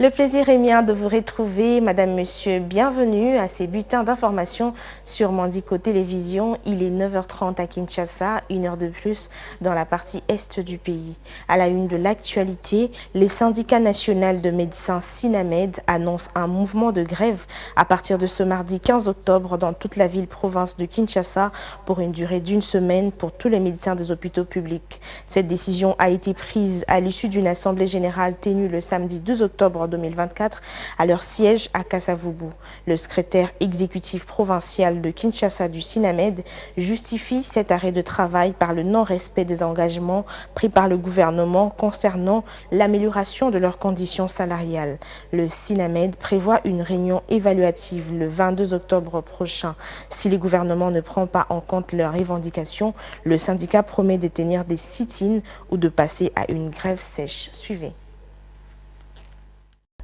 Le plaisir est mien de vous retrouver, Madame, Monsieur, bienvenue à ces bulletins d'information sur Mandiko Télévision. Il est 9h30 à Kinshasa, 1 heure de plus dans la partie est du pays. À la une de l'actualité, les syndicats nationaux de médecins SINAMED annoncent un mouvement de grève à partir de ce mardi 15 octobre dans toute la ville-province de Kinshasa pour une durée d'1 semaine pour tous les médecins des hôpitaux publics. Cette décision a été prise à l'issue d'une assemblée générale tenue le samedi 12 octobre 2024 à leur siège à Kasavubu. Le secrétaire exécutif provincial de Kinshasa du SINAMED justifie cet arrêt de travail par le non-respect des engagements pris par le gouvernement concernant l'amélioration de leurs conditions salariales. Le SINAMED prévoit une réunion évaluative le 22 octobre prochain. Si le gouvernement ne prend pas en compte leurs revendications, le syndicat promet de tenir des sit-ins ou de passer à une grève sèche. Suivez.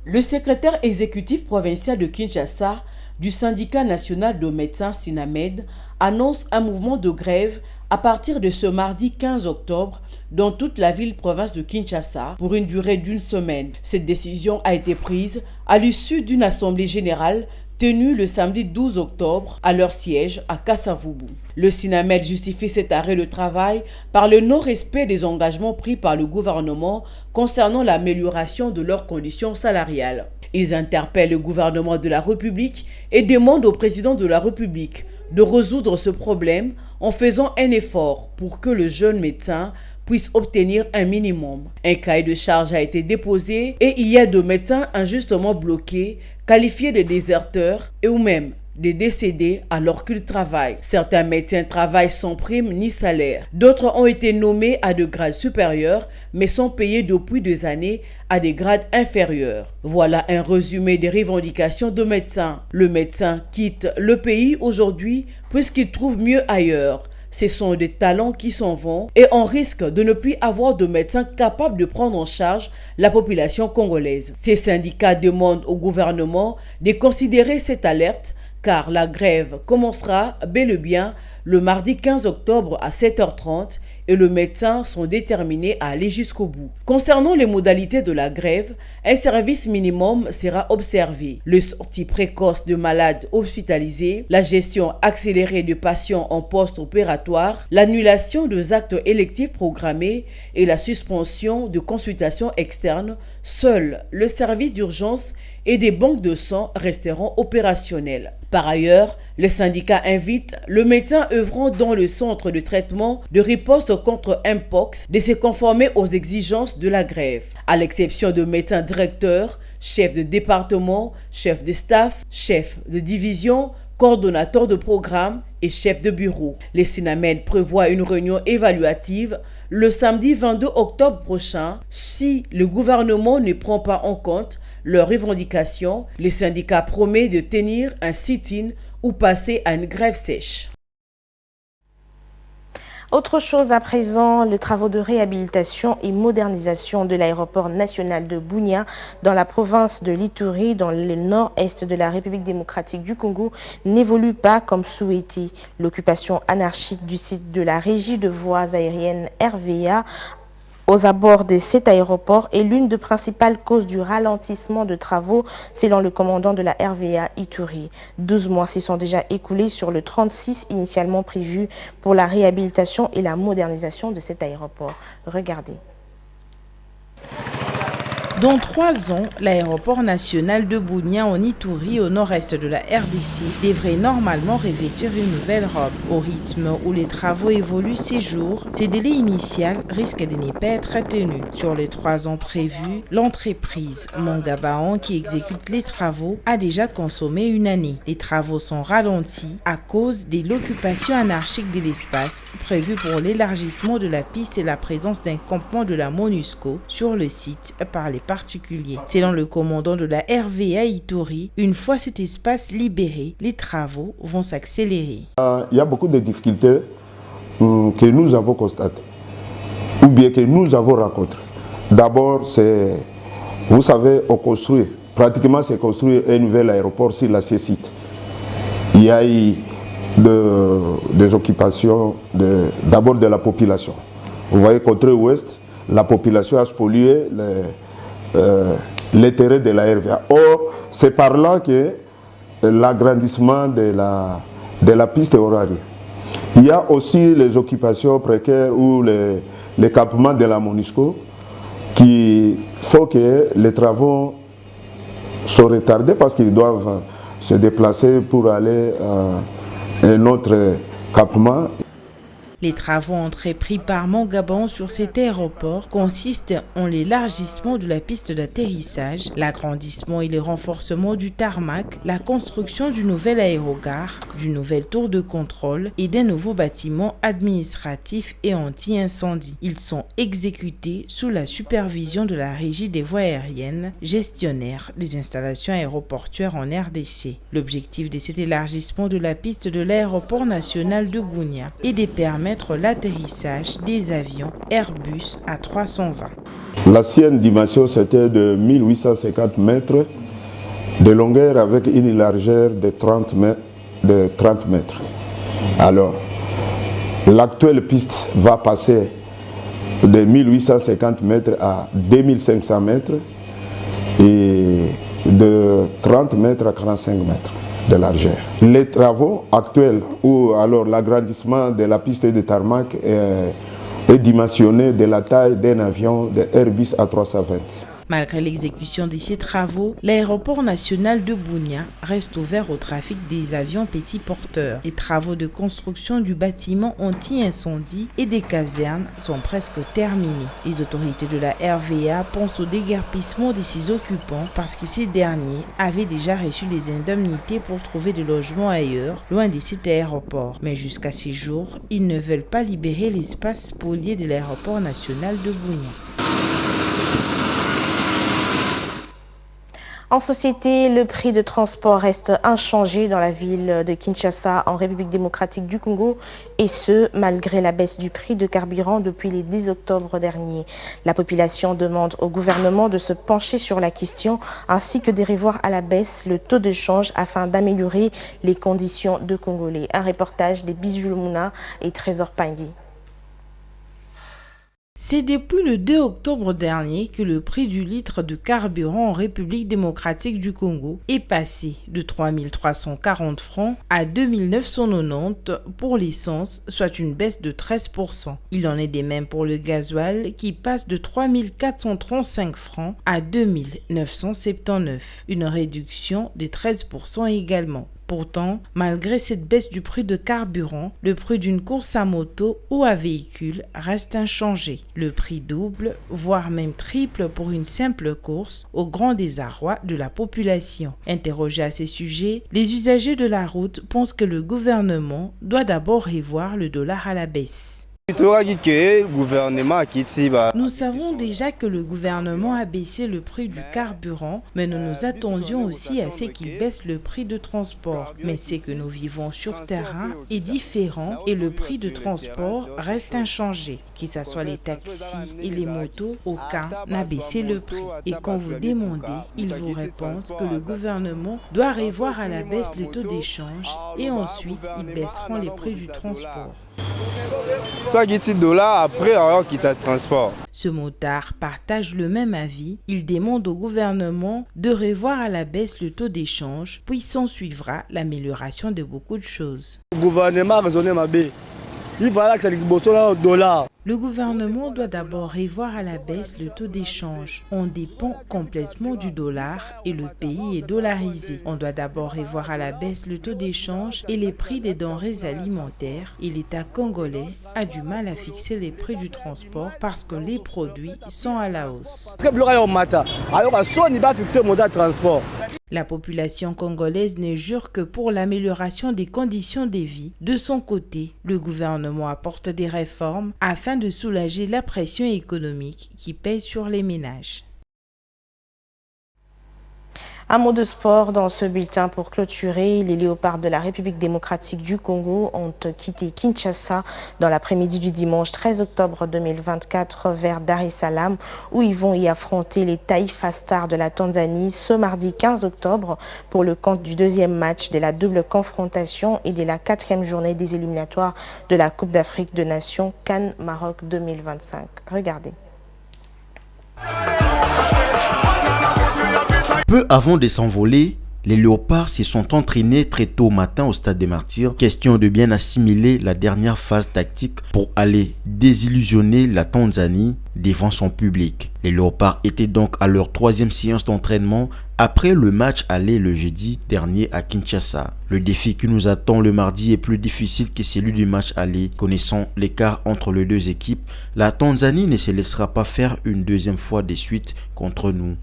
Le secrétaire exécutif provincial de Kinshasa du syndicat national de médecins SINAMED annonce un mouvement de grève à partir de ce mardi 15 octobre dans toute la ville-province de Kinshasa pour une durée d'1 semaine. Cette décision a été prise à l'issue d'une assemblée générale tenue le samedi 12 octobre à leur siège à Kasavubu. Le SINAMED justifie cet arrêt de travail par le non-respect des engagements pris par le gouvernement concernant l'amélioration de leurs conditions salariales. Ils interpellent le gouvernement de la République et demandent au président de la République de résoudre ce problème en faisant un effort pour que le jeune médecin puisse obtenir un minimum. Un cahier de charge a été déposé et il y a 2 médecins injustement bloqués, qualifiés de déserteurs et ou même des décédés alors qu'ils travaillent. Certains médecins travaillent sans prime ni salaire. D'autres ont été nommés à de grades supérieurs mais sont payés depuis des années à des grades inférieurs. Voilà un résumé des revendications de médecins. Le médecin quitte le pays aujourd'hui puisqu'il trouve mieux ailleurs. Ce sont des talents qui s'en vont et on risque de ne plus avoir de médecins capables de prendre en charge la population congolaise. Ces syndicats demandent au gouvernement de considérer cette alerte car la grève commencera bel et bien le mardi 15 octobre à 7h30 et les médecins sont déterminés à aller jusqu'au bout. Concernant les modalités de la grève, un service minimum sera observé. Le sortie précoce de malades hospitalisés, la gestion accélérée de patients en post-opératoire, l'annulation des actes électifs programmés et la suspension de consultations externes. Seul le service d'urgence et des banques de sang resteront opérationnels. Par ailleurs, les syndicats invitent le médecin œuvrant dans le centre de traitement de riposte contre Mpox de se conformer aux exigences de la grève, à l'exception de médecins directeurs, chefs de département, chefs de staff, chefs de division, coordonnateurs de programme et chefs de bureau. Les SINAMED prévoient une réunion évaluative le samedi 22 octobre prochain. Si le gouvernement ne prend pas en compte leurs revendications, les syndicats promettent de tenir un sit-in ou passer à une grève sèche. Autre chose à présent, les travaux de réhabilitation et modernisation de l'aéroport national de Bunia dans la province de l'Ituri, dans le nord-est de la République démocratique du Congo, n'évoluent pas comme souhaité. L'occupation anarchique du site de la régie de voies aériennes RVA aux abords de cet aéroport est l'une des principales causes du ralentissement de travaux, selon le commandant de la RVA Ituri. 12 mois s'y sont déjà écoulés sur le 36 initialement prévu pour la réhabilitation et la modernisation de cet aéroport. Regardez. Dans 3 ans, l'aéroport national de Bunia en Ituri, au nord-est de la RDC, devrait normalement revêtir une nouvelle robe. Au rythme où les travaux évoluent ces jours, ces délais initiaux risquent de ne pas être tenus. Sur les 3 ans prévus, l'entreprise Mangabaon qui exécute les travaux a déjà consommé 1 année. Les travaux sont ralentis à cause de l'occupation anarchique de l'espace prévu pour l'élargissement de la piste et la présence d'un campement de la MONUSCO sur le site par les particuliers. Selon le commandant de la RVA Ituri, une fois cet espace libéré, les travaux vont s'accélérer. Il y a beaucoup de difficultés que nous avons constatées, ou bien que nous avons rencontrées. D'abord, c'est, vous savez, on construit, pratiquement c'est construire un nouvel aéroport sur l'ancien site. Il y a eu des occupations d'abord de la population. Vous voyez, côté ouest, la population a spolié les terrains de la RVA. Or, c'est par là que l'agrandissement de la piste est horaire. Il y a aussi les occupations précaires ou les campements de la MONUSCO qui font que les travaux sont retardés parce qu'ils doivent se déplacer pour aller à un autre campement. Les travaux entrepris par Mongabon sur cet aéroport consistent en l'élargissement de la piste d'atterrissage, l'agrandissement et le renforcement du tarmac, la construction d'une nouvelle aérogare, d'une nouvelle tour de contrôle et d'un nouveau bâtiment administratif et anti-incendie. Ils sont exécutés sous la supervision de la Régie des voies aériennes, gestionnaire des installations aéroportuaires en RDC. L'objectif de cet élargissement de la piste de l'aéroport national de Bunia est de permettre l'atterrissage des avions Airbus A320. L'ancienne dimension, c'était de 1850 mètres de longueur avec une largeur de 30 mètres. Alors, l'actuelle piste va passer de 1850 mètres à 2500 mètres et de 30 mètres à 45 mètres de largeur. Les travaux actuels, ou alors l'agrandissement de la piste de tarmac est dimensionné de la taille d'un avion de Airbus A320. Malgré l'exécution de ces travaux, l'aéroport national de Bunia reste ouvert au trafic des avions petits porteurs. Les travaux de construction du bâtiment anti-incendie et des casernes sont presque terminés. Les autorités de la RVA pensent au déguerpissement de ses occupants parce que ces derniers avaient déjà reçu des indemnités pour trouver des logements ailleurs, loin de cet aéroport. Mais jusqu'à ces jours, ils ne veulent pas libérer l'espace spolié de l'aéroport national de Bunia. En société, le prix de transport reste inchangé dans la ville de Kinshasa, en République démocratique du Congo, et ce, malgré la baisse du prix de carburant depuis le 10 octobre dernier. La population demande au gouvernement de se pencher sur la question, ainsi que de revoir à la baisse le taux de change afin d'améliorer les conditions de Congolais. Un reportage des Bijou Mouna et Trésor Pangui. C'est depuis le 2 octobre dernier que le prix du litre de carburant en République démocratique du Congo est passé de 3 340 francs à 2 990 pour l'essence, soit une baisse de 13%. Il en est de même pour le gasoil qui passe de 3 435 francs à 2 979, une réduction de 13% également. Pourtant, malgré cette baisse du prix de carburant, le prix d'une course à moto ou à véhicule reste inchangé. Le prix double, voire même triple pour une simple course, au grand désarroi de la population. Interrogés à ces sujets, les usagers de la route pensent que le gouvernement doit d'abord revoir le dollar à la baisse. Nous savons déjà que le gouvernement a baissé le prix du carburant, mais nous nous attendions aussi à ce qu'il baisse le prix de transport. Mais ce que nous vivons sur terrain est différent et le prix de transport reste inchangé. Que ce soit les taxis et les motos, aucun n'a baissé le prix. Et quand vous demandez, ils vous répondent que le gouvernement doit revoir à la baisse le taux d'échange et ensuite ils baisseront les prix du transport. Ce motard partage le même avis. Il demande au gouvernement de revoir à la baisse le taux d'échange, puis s'en suivra l'amélioration de beaucoup de choses. Le gouvernement doit d'abord revoir à la baisse le taux d'échange. On dépend complètement du dollar et le pays est dollarisé. On doit d'abord revoir à la baisse le taux d'échange et les prix des denrées alimentaires. Et l'État congolais a du mal à fixer les prix du transport parce que les produits sont à la hausse. La population congolaise ne jure que pour l'amélioration des conditions de vie. De son côté, le gouvernement apporte des réformes afin de soulager la pression économique qui pèse sur les ménages. Un mot de sport dans ce bulletin pour clôturer. Les Léopards de la République démocratique du Congo ont quitté Kinshasa dans l'après-midi du dimanche 13 octobre 2024 vers Dar es Salaam où ils vont y affronter les Taifa Stars de la Tanzanie ce mardi 15 octobre pour le compte du deuxième match de la double confrontation et de la 4e journée des éliminatoires de la Coupe d'Afrique de Nations CAN Maroc 2025. Regardez. Peu avant de s'envoler, les Léopards se sont entraînés très tôt au matin au stade des Martyrs, question de bien assimiler la dernière phase tactique pour aller désillusionner la Tanzanie devant son public. Les Léopards étaient donc à leur 3e séance d'entraînement après le match aller le jeudi dernier à Kinshasa. Le défi qui nous attend le mardi est plus difficile que celui du match aller. Connaissant l'écart entre les deux équipes, la Tanzanie ne se laissera pas faire une deuxième fois de suite contre nous.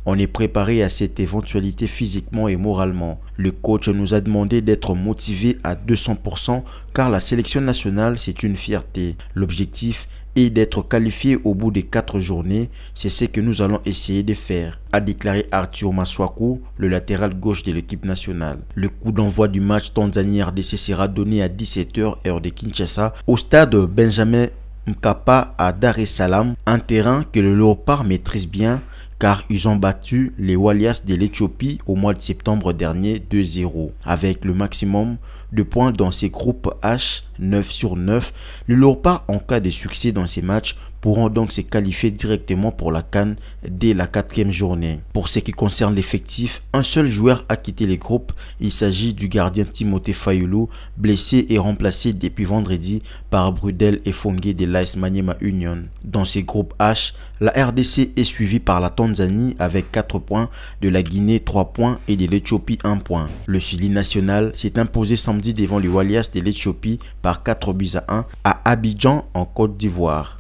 On est préparé à cette éventualité physiquement et moralement. Le coach nous a demandé d'être motivé à 200% car la sélection nationale, c'est une fierté. L'objectif est d'être qualifié au bout des 4 journées. C'est ce que nous allons essayer de faire, a déclaré Arthur Maswaku, le latéral gauche de l'équipe nationale. Le coup d'envoi du match Tanzanie-RDC sera donné à 17 h heure de Kinshasa au stade Benjamin Mkapa à Dar es Salaam, un terrain que le Léopard maîtrise bien car ils ont battu les Walias de l'Éthiopie au mois de septembre dernier 2-0. Avec le maximum de points dans ces groupes H, 9 sur 9, les Léopards en cas de succès dans ces matchs pourront donc se qualifier directement pour la CAN dès la 4e journée. Pour ce qui concerne l'effectif, un seul joueur a quitté les groupes. Il s'agit du gardien Timothée Fayulu, blessé et remplacé depuis vendredi par Brudel et Fongue de l'AS Maniema Union. Dans ces groupes H, la RDC est suivie par la Tanzanie avec 4 points, de la Guinée 3 points et de l'Éthiopie 1 point. Le Chili national s'est imposé samedi devant les Walias de l'Éthiopie par 4-1 à Abidjan en Côte d'Ivoire.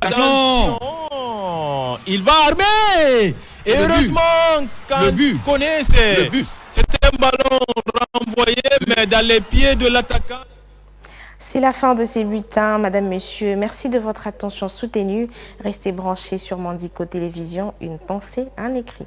Il va armer. Et heureusement, quand tu connais, c'était un ballon renvoyé, mais dans les pieds de l'attaquant. C'est la fin de ces bulletins, Madame, Monsieur. Merci de votre attention soutenue. Restez branchés sur Mandico Télévision. Une pensée, un écrit.